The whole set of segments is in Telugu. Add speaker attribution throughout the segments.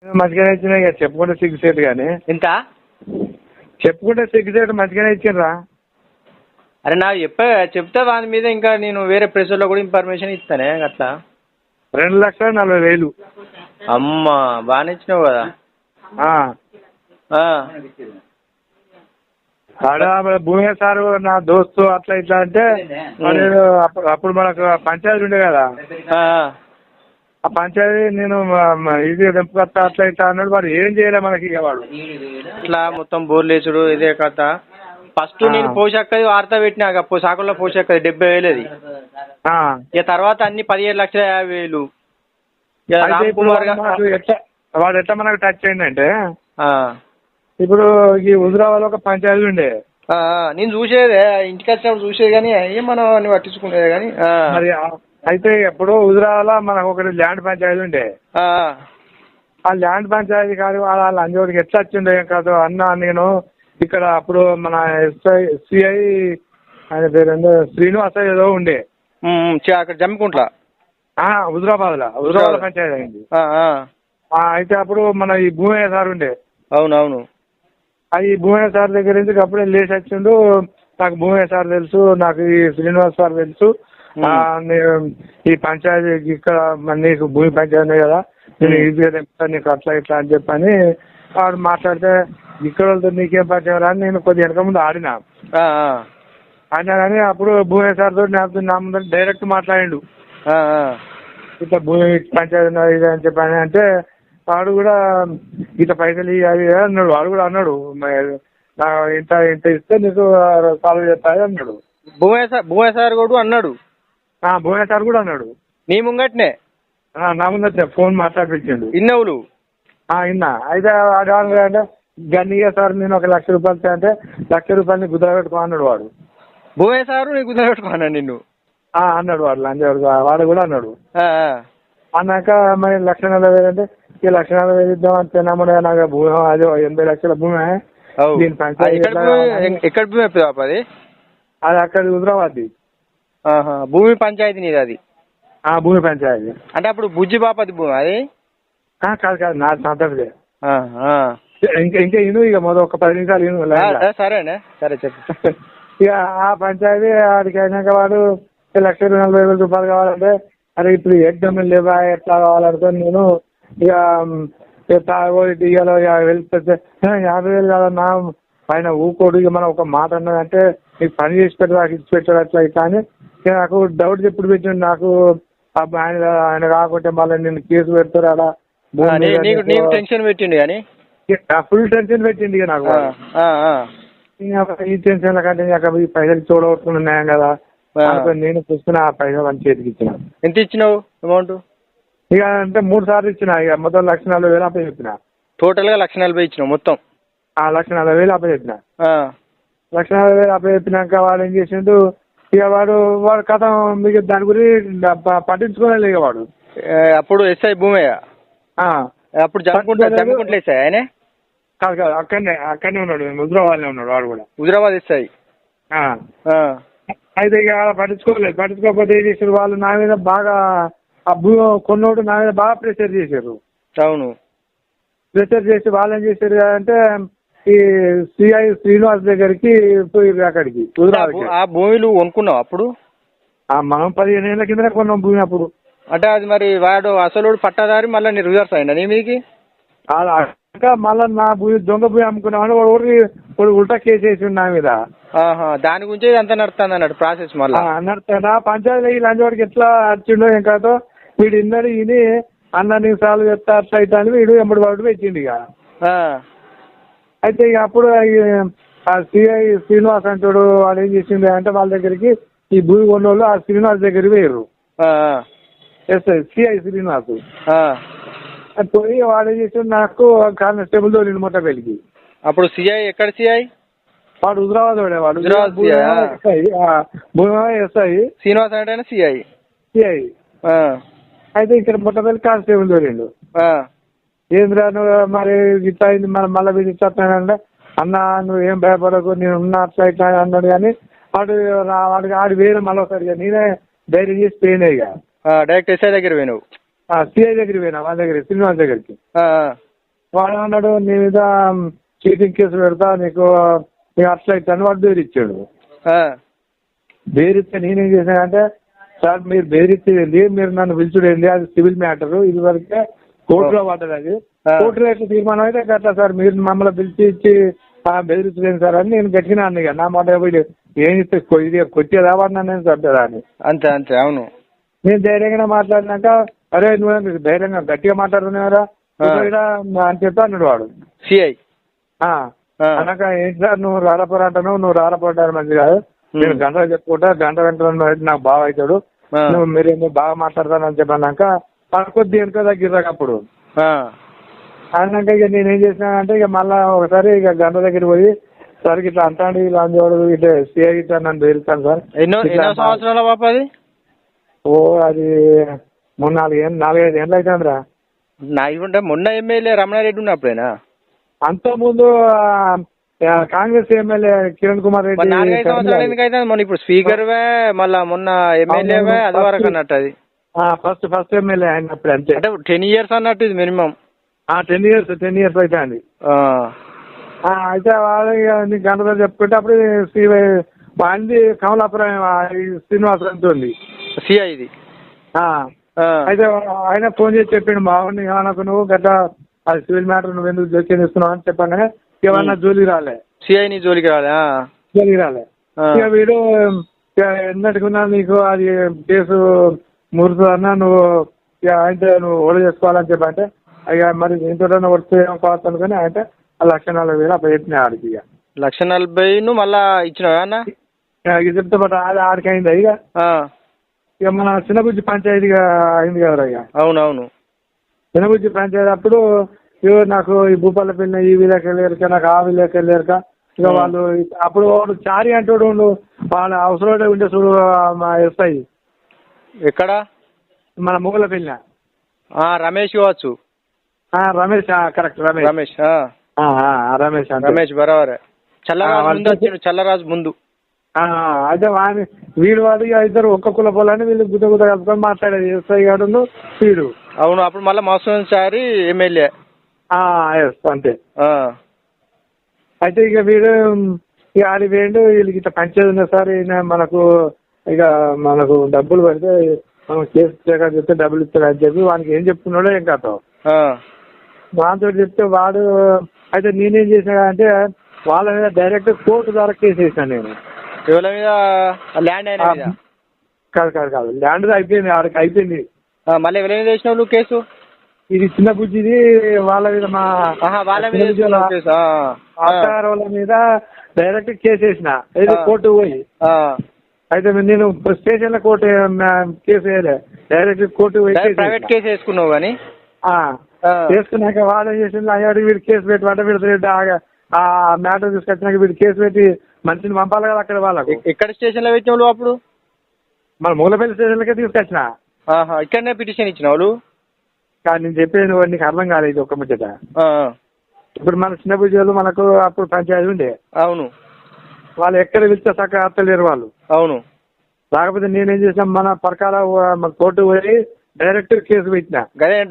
Speaker 1: మంచిగానే ఇచ్చినా ఇక చెప్పుకుంటే సిగ్గుసేటు కానీ
Speaker 2: ఎంత
Speaker 1: చెప్పుకుంటే సిగ్గుసేటు మంచిగానే ఇచ్చిండ్రా.
Speaker 2: అరే నాకు చెప్తే దాని మీద ఇంకా నేను వేరే ప్రెషర్లో కూడా ఇన్ఫర్మేషన్ ఇస్తానే అట్లా.
Speaker 1: 2,40,000.
Speaker 2: అమ్మా బాగానే ఇచ్చినావు కదా.
Speaker 1: ఆడ భూమి సారు నా దోస్తు అట్లా ఇట్లా అంటే అప్పుడు మనకు పంచాయతీ ఉండే కదా, ఆ పంచాయతీ నేను ఇది తెంపుకొస్తా అట్లా ఇట్లా అన్నాడు. వాడు ఏం చేయలే మనకి. ఇక వాడు
Speaker 2: ఇట్లా మొత్తం బోర్లేసుడు ఇదే కథ. ఫస్ట్ నేను పోషక్కది వార్త పెట్టినాక సాకుల్లో పోషక్కది 70,000 అది. ఇక తర్వాత అన్ని 17,50,000.
Speaker 1: వాడు ఎట్లా మనకు టచ్ అయిందంటే ఇప్పుడు ఈ హుజురాబాద్లో ఒక పంచాయతీ ఉండే.
Speaker 2: నేను చూసేదే ఇంటికి వచ్చినప్పుడు చూసేది కానీ ఏమన్నా పట్టించుకునేది కానీ.
Speaker 1: మరి అయితే ఎప్పుడు హుజురాబాద్లో మనకు ఒకటి ల్యాండ్ పంచాయతీ ఉండే. ఆ ల్యాండ్ పంచాయతీ కాదు వాళ్ళ అంజోడికి ఎట్లా వచ్చిండే కాదు అన్న. నేను ఇక్కడ అప్పుడు మన సిఐ ఆయన పేరు శ్రీనివాస ఏదో ఉండే
Speaker 2: అక్కడ జమ్మికుంట్ల
Speaker 1: హుజురాబాద్ పంచాయతీ అయింది. అయితే అప్పుడు మన ఈ భూమయ్య సార్ ఉండే.
Speaker 2: అవునవును.
Speaker 1: ఈ భూమయ్య సార్ దగ్గర నుంచి అప్పుడే లేచి వచ్చిండు. నాకు భూమయ్య సార్ తెలుసు, నాకు ఈ శ్రీనివాస్ సార్ తెలుసు, ఈ పంచాయతీ ఇక్కడ నీకు భూమి పంచాయతీ కదా, నేను ఈజీగా తెంపుతాను నీకు అట్లా ఇట్లా అని చెప్పని వాడు మాట్లాడితే ఇక్కడ వాళ్ళతో నీకేం పరిచయం రా అని నేను కొద్దిగా వెనక ముందు ఆడినా కానీ అప్పుడు భూమయ్య సార్ తోటి నా ముందు డైరెక్ట్ మాట్లాడిండు. ఇట్లా భూమి పంచాయతీ ఇది అని చెప్పని అంటే వాడు కూడా ఇంత పైసలు అది అన్నాడు. వాడు కూడా అన్నాడు ఇంత ఇంత ఇస్తే నీకు సాల్వ్ చేస్తాయి అన్నాడు.
Speaker 2: భూమయ్య సార్ కూడా అన్నాడు.
Speaker 1: భూమయ్య సార్ కూడా అన్నాడు.
Speaker 2: నీ ముంగట్నే
Speaker 1: నా ముందట్నే ఫోన్ మాట్లాడిపించిండు.
Speaker 2: ఇన్నవులు
Speaker 1: ఇన్నా. అయితే వాడు అంటే గన్నిగా సార్ నేను 1,00,000 రూపాయలు అంటే 1,00,000 రూపాయలని గుద్ద పెట్టుకో అన్నాడు వాడు.
Speaker 2: భూమయ్య సారు నీకు గుద్ద పెట్టుకున్నాడు నిన్ను
Speaker 1: అన్నాడు వాడు. లంజాడు వాడు కూడా అన్నాడు. అన్నాక మరి 1,40,000 అంటే ఈ 1,40,000 ఇద్దాం అంటే నమ్మడే నాకు భూమి అదే 80 లక్షల భూమి. దీని పంచాయతీ
Speaker 2: ఎక్కడ భూమి అది?
Speaker 1: అది అక్కడ హుజురాబాద్
Speaker 2: భూమి పంచాయతీ నీది అది?
Speaker 1: భూమి పంచాయతీ
Speaker 2: అంటే అప్పుడు బుజ్జి బాపతి భూమి అది?
Speaker 1: కాదు కాదు నా సంతటిదే. ఇంకా ఇను ఇక మొదలు ఒక 10 నిమిషాలు ఇను.
Speaker 2: సరేనే సరే చెప్పు.
Speaker 1: ఇక ఆ పంచాయతీ ఆడికి అయినాక వాడు 1,40,000 రూపాయలు కావాలంటే అరే ఇప్పుడు ఎగ్జామ్ లేవా ఎట్లా కావాలంటే నేను ఇక తాగోటి ఇవాళ వెళ్తే 50,000 కాదన్నా పైన ఊకోడు. ఇక మనం ఒక మాట అన్నదంటే నీకు పని చేసి పెట్టాడు ఇచ్చి పెట్టాడు అట్లా ఇట్లా అని నాకు డౌట్ ఎప్పుడు పెట్టిండు. నాకు ఆయన కాకుంటే మళ్ళీ నేను కేసు పెడతారు అలా
Speaker 2: టెన్షన్ పెట్టిండు కానీ
Speaker 1: ఫుల్ టెన్షన్ పెట్టిండు. ఇక నాకు ఈ టెన్షన్ కంటే ఈ పైసలు చూడగొట్టుకున్నాం కదా నేను చూసుకుని ఆ పైసలు మన చేతికి ఇచ్చిన.
Speaker 2: ఎంత ఇచ్చినావు అమౌంట్?
Speaker 1: ఇక అంటే 3 సార్లు ఇచ్చిన. ఇక మొత్తం 1,40,000 అప్ప చెప్పిన.
Speaker 2: టోటల్ గా 1,40,000 ఇచ్చినావు మొత్తం?
Speaker 1: 1,40,000 అప్ప చెప్పిన. 1,40,000 అప్ప చెప్పినాక వాడు ఏం చేసిండు ఇక వాడు కథ మీకు దాని గురించి పట్టించుకోలేదు. ఇక వాడు
Speaker 2: అప్పుడు ఎస్ఐ భూమయ్య అప్పుడు జమ్మికుంట్ల ఎస్ఐ ఆయనే?
Speaker 1: కాదు కాదు అక్కడనే ఉన్నాడు. హుజురాబాద్లో ఉన్నాడు వాడు కూడా.
Speaker 2: హుజురాబాద్ ఎస్ఐ.
Speaker 1: అయితే ఇక పట్టించుకోలేదు. పట్టించుకోకపోతే ఏం చేశారు వాళ్ళు నా మీద బాగా ఆ భూమి కొన్నోడు నా మీద బాగా ప్రెషర్ చేశారు.
Speaker 2: అవును.
Speaker 1: ప్రెషర్ చేసి వాళ్ళు ఏం చేశారు అంటే ఈ సిఐ శ్రీనివాస్ దగ్గరికి పోయి అక్కడికి
Speaker 2: ఆ భూమిలు కొనుక్కున్నావు అప్పుడు?
Speaker 1: మనం 15 ఏళ్ళ కింద కొన్నాం భూమి అప్పుడు.
Speaker 2: అంటే అది మరి వాడు అసలు పట్టాదారి మళ్ళీ నేను రివర్స్ అయినా నీ మీకి
Speaker 1: మళ్ళీ నా భూమి దొంగ భూమి అమ్ముకున్నామని వాడు ఉల్టా కేసు వేసి నా మీద.
Speaker 2: దాని గురించి అంతా నడుస్తుంది అన్నట్టు ప్రాసెస్ మళ్ళీ
Speaker 1: నడుస్తాను. పంచాయతీ లంచవాడికి ఎట్లా వచ్చిండో ఇంకా వీడు ఇన్నది ఇది అన్న నీకు సాల్వ్ చెప్తా అట్లా ఇట్లా అని వీడు ఎంబడి వాడు పెట్టిండు. ఇక అయితే ఇక అప్పుడు సిఐ శ్రీనివాస్ అంటాడు వాడు ఏం చేసిండు అంటే వాళ్ళ దగ్గరికి ఈ భూమి కొన్నోళ్ళు ఆ శ్రీనివాస్ దగ్గరికి వేయరు. ఎస్ఐ సిఐ శ్రీనివాస్ పోయి వాడు ఏం చేసిండు నాకు కానిస్టేబుల్ తోలిండు మొట్టపల్లికి.
Speaker 2: అప్పుడు సిఐ ఎక్కడ సిఐ?
Speaker 1: వాడు హుజురాబాద్ వాడు ఎస్ఐ
Speaker 2: శ్రీనివాస్ అంటే సిఐ.
Speaker 1: అయితే ఇక్కడ మొట్టపల్లి కానిస్టేబుల్ తోలిండు. ఏంద్రా నువ్వు మరి ఇట్లా అయింది మరి మళ్ళీ వీడు ఇచ్చేస్తానంటే అన్న నువ్వు ఏం భయపడకు నేను ఉన్నా అట్లా ఇట్లా అన్నాడు. కానీ వాడికి ఆడి వేరే మళ్ళీ ఒకసారి నేనే ధైర్యం చేసి పోయినా. ఇక
Speaker 2: డైరెక్ట్ ఎస్ఐ దగ్గర పోయినావు?
Speaker 1: సిఐ దగ్గర పోయినా వాళ్ళ దగ్గర శ్రీనివాస్ దగ్గరికి. వాడు అన్నాడు నీ మీద చీటింగ్ కేసు పెడతా నీకు అట్లా ఇట్లా వాడు బేరిచ్చాడు. బేరిస్తే నేనేం చేశానంటే సార్ మీరు బేరిచ్చేది మీరు నన్ను పిలిచుడేంది అది సివిల్ మ్యాటర్, ఇది వరకే కోర్టులో పడ్డది, అది కోర్టులో ఎట్లా తీర్మానం అయితే అట్లా సార్ మీరు మమ్మల్ని పిలిచి ఇచ్చి బెదిరించలేదు సార్ అని నేను గట్టిగా అన్న నా మాట ఏం ఇస్తే ఇది కొట్టేదా వాడినా నేను చంపేదా అని.
Speaker 2: అంతే అంతే అవును. నేను
Speaker 1: ధైర్యంగా మాట్లాడినాక అరే నువ్వు ధైర్యంగా గట్టిగా మాట్లాడుతున్నారా అని చెప్పి అన్నాడు వాడు
Speaker 2: సిఐ.
Speaker 1: అన్నాక ఏంటి సార్ నువ్వు రారపోరాటను నువ్వు రారపోరాటారు మంచి కాదు, నేను గంట చెప్పుకుంటా గంట వెంట నాకు బాగా అవుతాడు, నువ్వు మీరేమో బాగా మాట్లాడతానని చెప్పన్నాక కొద్ది వెనుక తగ్గిరాక అప్పుడు అన్నాక ఇక నేనేం చేసినానంటే ఇక మళ్ళా ఒకసారి ఇక గంట దగ్గర పోయి సార్ ఇట్లా అంటాడు ఇలా అందేవాడు ఇట్లా సిఐ ఇట్లా నన్ను బెదిరిస్తాను సార్.
Speaker 2: ఎన్నో సంవత్సరాల పాప అది?
Speaker 1: ఓ అది 4-5 ఏళ్ళు అవుతుందిరా.
Speaker 2: నాకుంటే మొన్న ఎమ్మెల్యే రమణారెడ్డి ఉన్నప్పుడేనా?
Speaker 1: అంత ముందు కాంగ్రెస్ ఎమ్మెల్యే కిరణ్ కుమార్ రెడ్డి.
Speaker 2: 4-5 సంవత్సరాలు ఎందుకు అవుతుంది? మొన్న ఇప్పుడు స్పీకర్ మళ్ళా మొన్న ఎమ్మెల్యేవే అది వరకు అన్నట్టు అది
Speaker 1: ఫస్ట్ ఎమ్మెల్యే అయినప్పుడు అంతే.
Speaker 2: అంటే 10 years అన్నట్టు ఇది మినిమం. 10
Speaker 1: years అవుతుంది. అయితే వాళ్ళు గంటతో చెప్పుకుంటే అప్పుడు వాడిది కమలాపురం శ్రీనివాసరావు ఉంది
Speaker 2: సిఐ ఇది.
Speaker 1: అయితే ఆయన ఫోన్ చేసి చెప్పిండు బాగుంది ఏమన్నా నువ్వు గట్ట అది సివిల్ మ్యాటర్ నువ్వు ఎందుకు జోక్యం చేస్తున్నావు అని చెప్పగానే ఏమన్నా జోలికి రాలే,
Speaker 2: సిఐని జోలికి రాలే.
Speaker 1: ఇక వీడు ఎన్నట్టుకున్నా నీకు అది కేసు మురుతుందన్నా నువ్వు అంటే నువ్వు ఓడ చేసుకోవాలని చెప్పంటే ఇక మరి ఇంట్లో వస్తే ఏమో కావచ్చు అనుకుని అంటే 1,40,000 అప్పుడు చెప్పిన ఆడికి. ఇక
Speaker 2: 1,40,000 మళ్ళా ఇచ్చినావా అన్న?
Speaker 1: ఇక చెప్తే బట్ అది ఆడికి అయింది. ఇక మన చిన్నబుజ్జి పంచాయతీగా అయింది కదరా. ఇక అవునవును చిన్నబుజ్జి పంచాయతీ అప్పుడు నాకు ఈ భూపాలపల్లి ఈ విలేక వెళ్ళారుక నాకు ఆ విలేక వెళ్ళారుక ఇక వాళ్ళు అప్పుడు వాడు చారి అంటాడు వాళ్ళ అవసరం ఉంటే చూడు మా ఎస్ఐ
Speaker 2: ఎక్కడ
Speaker 1: మన ముగ్గులపల్లి
Speaker 2: రమేష్ కావచ్చు.
Speaker 1: రమేష్ కరెక్ట్ రమేష్
Speaker 2: రమేష్ బరాబరే. చల్లరాజు ముందు
Speaker 1: అయితే వాని వీడు వాడు ఇద్దరు ఒక్క కుల పోలని వీళ్ళు గుద్ద గుద్ద కలుపుకొని మాట్లాడేది ఎస్ఐ గారు వీడు.
Speaker 2: అవును అప్పుడు మళ్ళీ మసూద్ చారి ఎమ్మెల్యే
Speaker 1: అంతే. అయితే ఇక వీడు ఇక ఆడి వేయండు వీళ్ళకి ఇట్లా పంచేది ఉంది సార్ మనకు డబ్బులు పడితే మనం కేసు ఇచ్చాకని చెప్తే డబ్బులు ఇస్తాడు అని చెప్పి వానికి ఏం చెప్తున్నాడో ఏం కాదు వాంతో చెప్తే వాడు అయితే నేనేం చేసినా అంటే వాళ్ళ మీద డైరెక్ట్ కోర్టు ద్వారా కేసు వేసాను నేను.
Speaker 2: ఎవరి మీద? ల్యాండ్ అయినా
Speaker 1: కాదు ల్యాండ్ అయిపోయింది ఆడికి అయిపోయింది.
Speaker 2: మళ్ళీ ఎవరి మీద వేసినావు నువ్వు కేసు?
Speaker 1: ఇది చిన్న బుజ్జిది వాళ్ళ మీద వాళ్ళ మీద డైరెక్ట్ కేసు వేసిన కోర్టు పోయి. అయితే నేను స్టేషన్ లో కోర్టు కేసు వేయలే డైరెక్ట్ కోర్టు పోయి
Speaker 2: ప్రైవేట్ కేసు వేసుకున్నావు కానీ
Speaker 1: వేసుకున్నాక వాళ్ళు చేసింది అయ్యాడు వీడు కేసు పెట్టి వంట పెడుతుంటే ఆ మ్యాటర్ తీసుకొచ్చినాక వీడు కేసు పెట్టి మనిషిని పంపాలి కదా అక్కడ వాళ్ళకు.
Speaker 2: ఎక్కడ స్టేషన్ లో పెట్టిన వాళ్ళు అప్పుడు?
Speaker 1: మన మూలపల్లి స్టేషన్ లకే తీసుకొచ్చిన.
Speaker 2: ఇక్కడనే పిటిషన్ ఇచ్చిన వాళ్ళు
Speaker 1: కానీ నేను చెప్పేది నీకు అర్థం కాలేదు ఒక్క ముచ్చట. ఇప్పుడు మన చిన్న బుజ్జోళ్ళు మనకు అప్పుడు పంచాయతీ ఉండే.
Speaker 2: అవును
Speaker 1: వాళ్ళు ఎక్కడ పిలిస్తే చక్కగా అత్తలేరు వాళ్ళు.
Speaker 2: అవును
Speaker 1: లేకపోతే నేనేం చేసినా మన పరకాల కోర్టు పోయి డైరెక్ట్ కేసు పెట్టినా.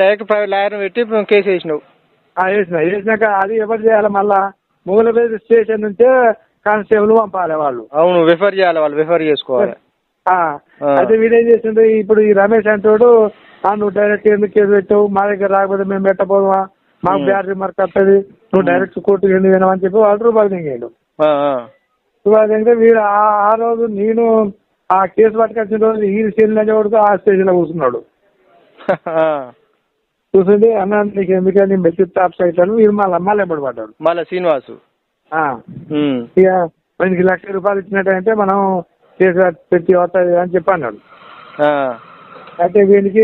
Speaker 2: డైరెక్ట్ ప్రైవేట్ లాయర్ పెట్టి కేసు వేసినావు.
Speaker 1: వేసినాక అది ఎవరు చేయాలి మళ్ళా మూలపల్లి స్టేషన్ నుంచే కానిస్టేబుల్ పంపాలి వాళ్ళు.
Speaker 2: అవును రిఫర్ చేయాలి, వాళ్ళు రిఫర్ చేసుకోవాలి.
Speaker 1: అయితే వీడేం చేసిండు ఇప్పుడు ఈ రమేష్ అంటాడు నువ్వు డైరెక్ట్ ఎందుకు కేసు పెట్టావు మా దగ్గర రాకపోతే మేము పెట్టపోదుమా మాకు బ్యాటరీ మార్క్ వస్తుంది నువ్వు డైరెక్ట్ కోర్టుకు ఎందుకు వినవని చెప్పి వాళ్ళు రూపాయలు దిగాడు. రూపాయలు దిగితే వీడు ఆ రోజు నేను ఆ కేసు పట్టుకొచ్చిన రోజు ఈ స్టేషన్ కొడుతూ ఆ స్టేషన్ లో కూర్చున్నాడు. కూర్చుంటే అన్న నీకు ఎందుకని మెచ్యూర్ టాప్ సైట్ అని వీడు మళ్ళీ ఎప్పుడు పడ్డాడు
Speaker 2: మళ్ళీ శ్రీనివాసు.
Speaker 1: ఇక మనకి ₹1,00,000 ఇచ్చినట్టయితే మనం కేసు పెట్టి వస్తుంది అని చెప్పి అన్నాడు. అయితే వీనికి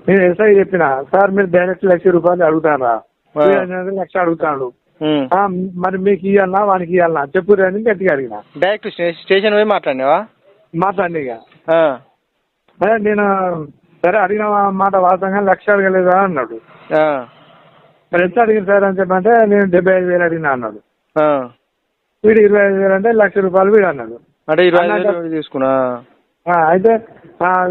Speaker 1: నేను ఎస్ఐ చెప్పిన సార్ మీరు డైరెక్ట్ ₹1,00,000 అడుగుతారా? 1,00,000 అడుగుతాడు. మరి మీకు ఇవ్వాలన్నా వానికి ఇవ్వాలన్నా చెప్పు అని గట్టిగా అడిగిన.
Speaker 2: డైరెక్ట్ స్టేషన్ పోయి మాట్లాడినావా?
Speaker 1: మాట్లాడి ఇక అదే నేను సరే అడిగిన మాట వాస్తవంగా 1,00,000 అడగలేదా అన్నాడు. మరి ఎంత అడిగింది సార్ అని చెప్పంటే నేను 75,000 అడిగినా అన్నాడు. వీడు 25,000 అంటే ₹1,00,000 వీడు అన్నాడు.
Speaker 2: అంటే 25,000 తీసుకున్నా.
Speaker 1: అయితే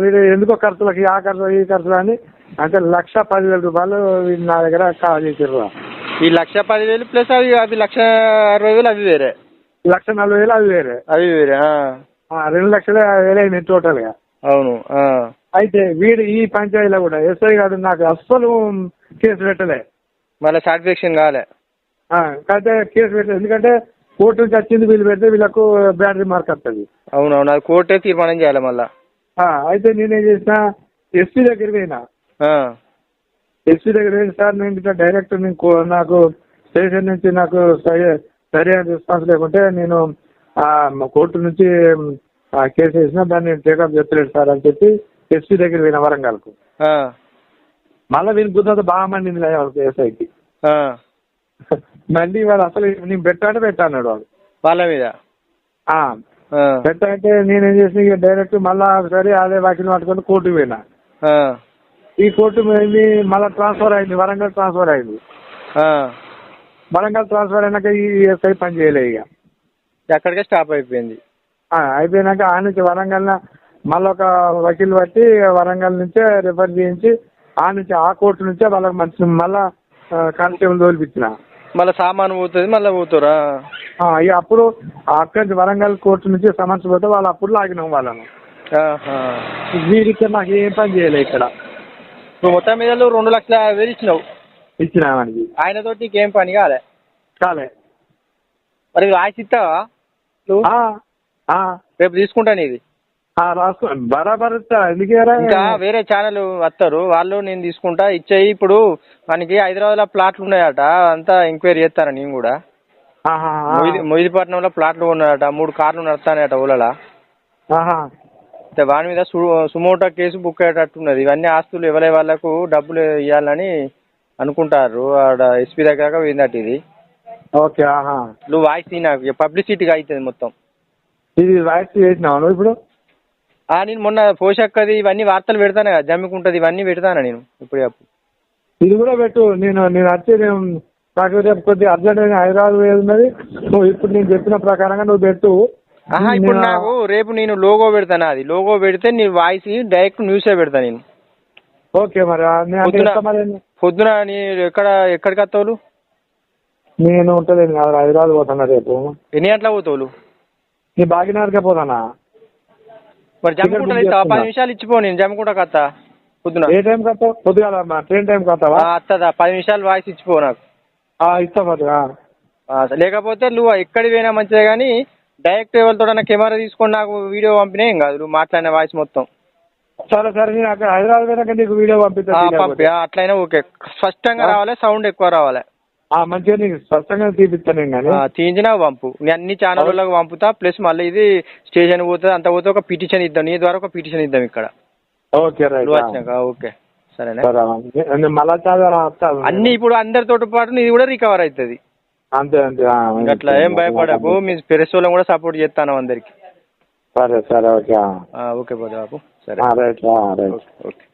Speaker 1: వీడు ఎందుకో ఖర్చులకి ఆ ఖర్చు ఈ ఖర్చులు అని అంటే ₹1,10,000 వీడు నా దగ్గర కాల్ చేసారు.
Speaker 2: ఈ 1,10,000 ప్లస్ అవి 1,60,000 అవి వేరే.
Speaker 1: 1,40,000 అవి వేరే.
Speaker 2: అవి వేరే.
Speaker 1: 2,50,000 అయినాయి టోటల్ గా.
Speaker 2: అవును.
Speaker 1: అయితే వీడు ఈ పంచాయతీలో కూడా ఎస్ఐ గారు నాకు అస్సలు కేసు పెట్టలే.
Speaker 2: మళ్ళీ సాటిస్ఫాక్షన్ కాలే.
Speaker 1: అయితే కేసు పెట్టలేదు, ఎందుకంటే కోర్టు నుంచి వచ్చింది వీళ్ళు పెడితే వీళ్ళకు బ్యాడ్ రిమార్క్ వస్తుంది.
Speaker 2: అవునవును, అది కోర్టే తీర్మానం చేయాలి మళ్ళా.
Speaker 1: అయితే నేనేం చేసిన, ఎస్పీ దగ్గర పోయినా. ఎస్పీ దగ్గర పోయిన సార్ నేను ఇట్లా డైరెక్ట్ నాకు స్టేషన్ నుంచి నాకు సరైన రెస్పాన్స్ లేకుంటే నేను కోర్టు నుంచి కేసు వేసినా దాన్ని టేకప్ చెప్తలేడు సార్ అని చెప్పి ఎస్పీ దగ్గర పోయిన వరంగల్కు. మళ్ళీ వీని గుర్తంతా బాగా మండింది ఎస్ఐకి. మళ్ళీ వాడు అసలు నేను పెట్టా అన్నాడు వాడు
Speaker 2: వాళ్ళ మీద.
Speaker 1: పెట్టా అంటే నేనేం చేసిన ఇక డైరెక్ట్ మళ్ళా సరే అదే వాకిని పట్టుకొని కోర్టుకు పోయినా. ఈ కోర్టు పోయింది, మళ్ళీ ట్రాన్స్ఫర్ అయింది, వరంగల్ ట్రాన్స్ఫర్ అయింది. వరంగల్ ట్రాన్స్ఫర్ అయినాక ఈ ఎస్ఐ పని చేయలేదు, ఇక
Speaker 2: ఎక్కడికే స్టాప్ అయిపోయింది.
Speaker 1: అయిపోయినాక ఆ నుంచి వరంగల్ మళ్ళీ ఒక వకీల్ బట్టి వరంగల్ నుంచే రిఫర్ చేయించి ఆ కోర్టు నుంచే వాళ్ళకి మంచి మళ్ళా కానిస్టేబుల్ తోలిపించిన.
Speaker 2: మళ్ళీ సామాను పోతుంది, మళ్ళీ పోతారా?
Speaker 1: ఇక అప్పుడు అక్కడి నుంచి వరంగల్ కోర్టు నుంచి సమన్స్ పోతే వాళ్ళు అప్పుడు లాగినాం వాళ్ళను. వీరికి నాకు ఏం పని చేయలేదు ఇక్కడ.
Speaker 2: నువ్వు మొత్తం మీద 2,50,000 ఇచ్చినావు.
Speaker 1: ఇచ్చినామని
Speaker 2: ఆయనతోటి ఏం పని కాలే. మరి వాయిస్ ఇస్తావా నువ్వు? రేపు తీసుకుంటాను ఇది.
Speaker 1: రాసుకో బరాబర్ ఎందుకు.
Speaker 2: ఇంకా వేరే ఛానల్ వస్తారు వాళ్ళు, నేను తీసుకుంటా ఇచ్చేయి. ఇప్పుడు మనకి హైదరాబాద్లో ప్లాట్లు ఉన్నాయట, అంతా ఎంక్వైరీ చేస్తాను నేను కూడా. మొయిదీపట్నంలో ప్లాట్లు ఉన్నాయట, 3 కార్లు నడుస్తానట ఊళ్ళ. వాని మీద సుమోటో కేసు బుక్ అయ్యేటట్టున్నది. ఇవన్నీ ఆస్తులు ఎవరి వాళ్ళకు డబ్బులు ఇవ్వాలని అనుకుంటారు. ఆడ ఎస్పీ దగ్గర పోయిందట ఇది.
Speaker 1: ఓకే.
Speaker 2: నువ్వు వాయిస్ నాకు పబ్లిసిటీగా అవుతుంది మొత్తం.
Speaker 1: ఇది వాయిస్ చేసినావు ఇప్పుడు?
Speaker 2: నేను మొన్న పోషక్కది ఇవన్నీ వార్తలు పెడతాను కదా, జమ్మికుంటది ఇవన్నీ పెడతాను నేను. ఇప్పుడు
Speaker 1: ఇది కూడా పెట్టు. నేను వచ్చి నాకు రేపు కొద్దిగా అర్జెంట్ హైదరాబాద్ ఉన్నది. నువ్వు ఇప్పుడు నేను చెప్పిన ప్రకారంగా నువ్వు పెట్టు.
Speaker 2: ఇప్పుడు నాకు రేపు నేను లోగో పెడతాను, అది లోగో పెడితే నీ వాయిస్ డైరెక్ట్ న్యూసే పెడతా నేను.
Speaker 1: ఓకే. మరి
Speaker 2: పొద్దున నీ ఎక్కడికి వస్తావు?
Speaker 1: నేను ఉంటలేదు కాదు, హైదరాబాద్ పోతున్నా రేపు.
Speaker 2: ఎన్ని గంటలకు పోతావు?
Speaker 1: నీ బాగినార్కే పోతానా?
Speaker 2: మరి జమ్మికుంట 10 నిమిషాలు ఇచ్చిపో, నేను జమ్మికుంటకు వస్తా పొద్దున.
Speaker 1: ఏ టైంకి వస్తావు? పొద్దుగాల ట్రైన్ టైంకి వస్తావా?
Speaker 2: వస్తుందా? 10 నిమిషాలు వాయిస్ ఇచ్చిపో నాకు.
Speaker 1: ఇస్తా మరి.
Speaker 2: లేకపోతే నువ్వు ఎక్కడికి పోయినా మంచిదే, కానీ డైరెక్ట్ ఎవరితో కెమెరా తీసుకొని నాకు వీడియో పంపినా ఏం కాదు, నువ్వు మాట్లాడిన వాయిస్ మొత్తం.
Speaker 1: సరే నేను అక్కడ హైదరాబాద్ పోయినాక నీకు వీడియో
Speaker 2: పంపి. అట్లయినా ఓకే. స్పష్టంగా రావాలి, సౌండ్ ఎక్కువ రావాలి.
Speaker 1: మంచిగా నీకు స్పష్టంగా తీపిస్తాను.
Speaker 2: తీయించినా పంపు, నేను అన్ని ఛానళ్ళకు పంపుతా. ప్లస్ మళ్ళీ ఇది స్టేషన్ పోతుంది, అంత పోతే ఒక పిటిషన్ ఇద్దాం, నీ ద్వారా ఒక పిటిషన్ ఇద్దాం ఇక్కడ.
Speaker 1: ఓకే
Speaker 2: వచ్చినాక. ఓకే సరేనా?
Speaker 1: అన్ని
Speaker 2: ఇప్పుడు అందరితో పాటు ఇది కూడా రికవర్ అవుతుంది.
Speaker 1: అంతే.
Speaker 2: అట్లా ఏం భయపడకు, మీ ప్రెస్ వాళ్ళని కూడా సపోర్ట్ చేస్తాను అందరికి.
Speaker 1: సరే ఓకే.
Speaker 2: ఓకే బాబు. సరే
Speaker 1: రైట్.
Speaker 2: ఓకే.